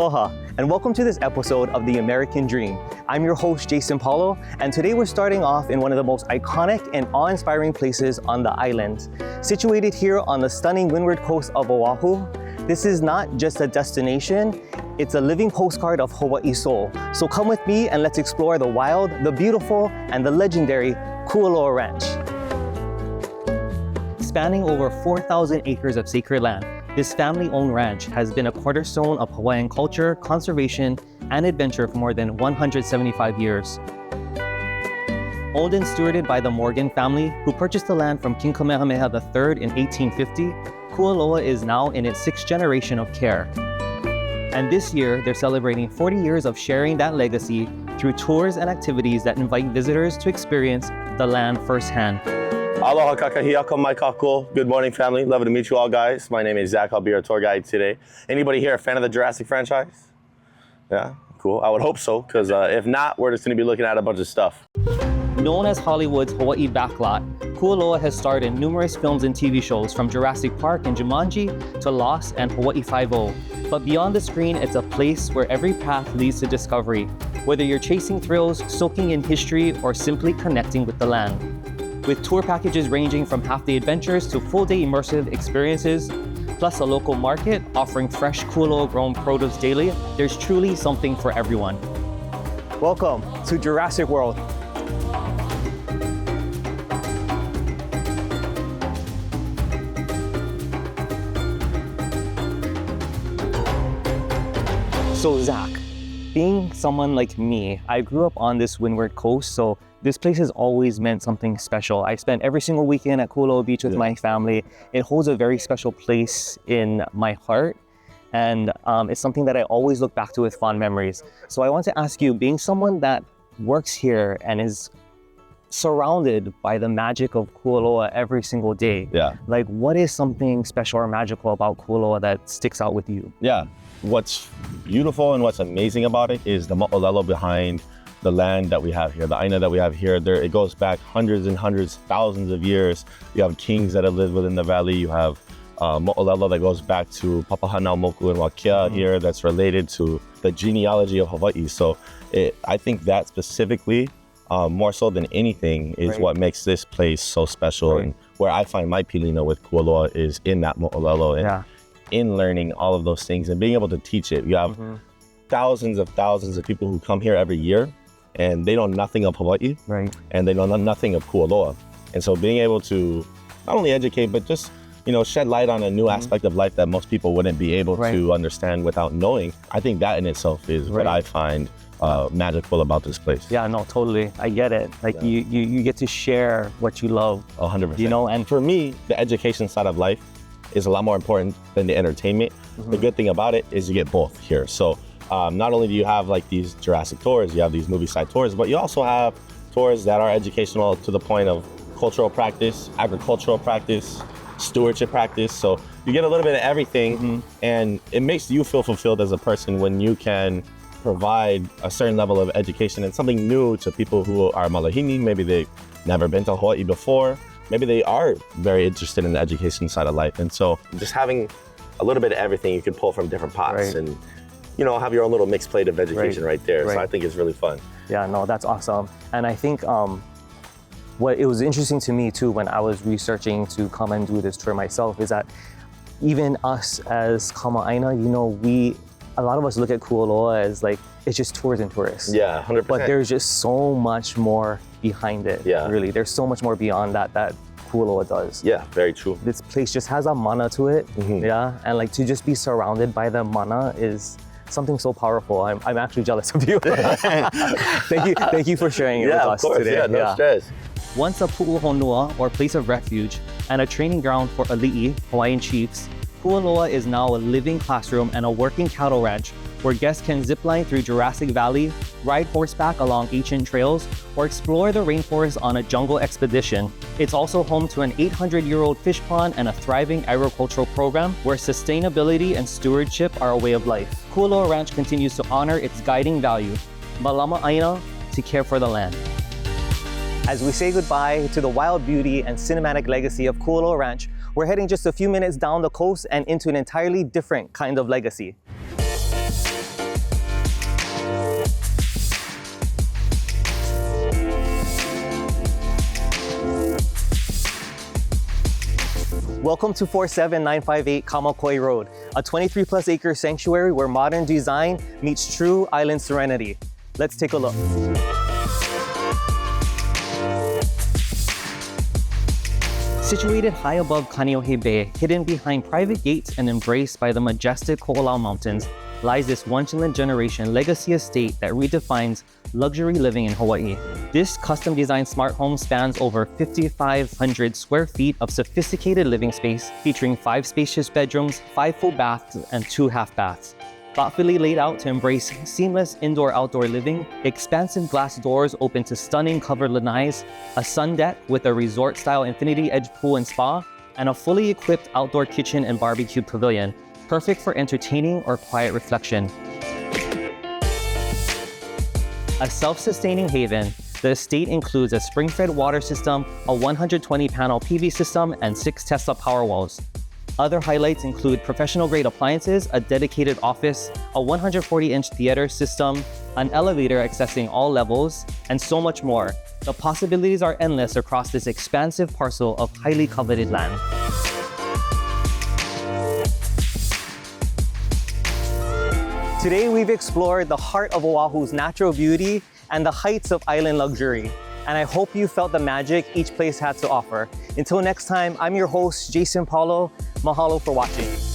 Aloha, and welcome to this episode of The American Dream. I'm your host, Jason Paulo, and today we're starting off in one of the most iconic and awe-inspiring places on the island. Situated here on the stunning windward coast of Oahu, this is not just a destination, it's a living postcard of Hawaii's soul. So come with me and let's explore the wild, the beautiful, and the legendary Kualoa Ranch. Spanning over 4,000 acres of sacred land, this family-owned ranch has been a cornerstone of Hawaiian culture, conservation, and adventure for more than 175 years. Owned and stewarded by the Morgan family, who purchased the land from King Kamehameha III in 1850, Kualoa is now in its 6th generation of care. And this year, they're celebrating 40 years of sharing that legacy through tours and activities that invite visitors to experience the land firsthand. Aloha kakahiaka mai kako. Good morning, family. Lovely to meet you all, guys. My name is Zach. I'll be your tour guide today. Anybody here a fan of the Jurassic franchise? Yeah, cool. I would hope so, because if not, we're just going to be looking at a bunch of stuff. Known as Hollywood's Hawaii backlot, Kualoa has starred in numerous films and TV shows from Jurassic Park and Jumanji to Lost and Hawaii Five-0. But beyond the screen, it's a place where every path leads to discovery, whether you're chasing thrills, soaking in history, or simply connecting with the land. With tour packages ranging from half-day adventures to full-day immersive experiences, plus a local market offering fresh Kualoa-grown produce daily, there's truly something for everyone. Welcome to Jurassic World. So Zach, being someone like me, I grew up on this windward coast, so this place has always meant something special. I spent every single weekend at Kualoa Beach with my family. It holds a very special place in my heart, and it's something that I always look back to with fond memories. So I want to ask you, being someone that works here and is surrounded by the magic of Kualoa every single day, like what is something special or magical about Kualoa that sticks out with you? Yeah, what's beautiful and what's amazing about it is the mo'olelo behind the land that we have here, the aina that we have here. It goes back hundreds and hundreds, thousands of years. You have kings that have lived within the valley. You have mo'olelo that goes back to Papahanao Moku and Wakea here, that's related to the genealogy of Hawaii. So I think that specifically, more so than anything, is what makes this place so special. And where I find my pilina with Kualoa is in that mo'olelo and in learning all of those things and being able to teach it. You have thousands of people who come here every year, and they know nothing of Hawaii, and they know nothing of Kualoa. And so being able to not only educate, but just, shed light on a new aspect of life that most people wouldn't be able to understand without knowing, I think that in itself is what I find magical about this place. Yeah, no, totally. I get it. Like you get to share what you love. 100%. And for me, the education side of life is a lot more important than the entertainment. The good thing about it is you get both here. So not only do you have like these Jurassic tours, you have these movie side tours, but you also have tours that are educational to the point of cultural practice, agricultural practice, stewardship practice. So you get a little bit of everything, and it makes you feel fulfilled as a person when you can provide a certain level of education and something new to people who are malahini. Maybe they've never been to Hawaii before. Maybe they are very interested in the education side of life. And so just having a little bit of everything you can pull from different pots and have your own little mixed plate of education right there. So I think it's really fun. Yeah, no, that's awesome. And I think what it was interesting to me too when I was researching to come and do this tour myself is that even us as Kama'aina, a lot of us look at Kualoa as like, it's just tours and tourists. Yeah, 100%. But there's just so much more behind it, really. There's so much more beyond that Kualoa does. Yeah, very true. This place just has a mana to it, and like to just be surrounded by the mana is something so powerful. I'm actually jealous of you. Thank you for sharing it with us today. Yeah, no stress. Once a pu'uhonua, or place of refuge, and a training ground for ali'i, Hawaiian chiefs, Kualoa is now a living classroom and a working cattle ranch where guests can zipline through Jurassic Valley, ride horseback along ancient trails, or explore the rainforest on a jungle expedition. It's also home to an 800-year-old fish pond and a thriving agricultural program where sustainability and stewardship are a way of life. Kualoa Ranch continues to honor its guiding value, malama aina, to care for the land. As we say goodbye to the wild beauty and cinematic legacy of Kualoa Ranch, we're heading just a few minutes down the coast and into an entirely different kind of legacy. Welcome to 47958 Kamakoi Road, a 23+ acre sanctuary where modern design meets true island serenity. Let's take a look. Situated high above Kaneohe Bay, hidden behind private gates and embraced by the majestic Kualoa Mountains, lies this once-in-a-generation legacy estate that redefines luxury living in Hawaii. This custom-designed smart home spans over 5,500 square feet of sophisticated living space, featuring 5 spacious bedrooms, 5 full baths, and 2 half baths. Thoughtfully laid out to embrace seamless indoor-outdoor living, expansive glass doors open to stunning covered lanais, a sun deck with a resort-style infinity edge pool and spa, and a fully equipped outdoor kitchen and barbecue pavilion, perfect for entertaining or quiet reflection. A self-sustaining haven, the estate includes a spring-fed water system, a 120-panel PV system, and 6 Tesla Powerwalls. Other highlights include professional-grade appliances, a dedicated office, a 140-inch theater system, an elevator accessing all levels, and so much more. The possibilities are endless across this expansive parcel of highly coveted land. Today, we've explored the heart of Oahu's natural beauty and the heights of island luxury. And I hope you felt the magic each place had to offer. Until next time, I'm your host, Jason Paulo. Mahalo for watching.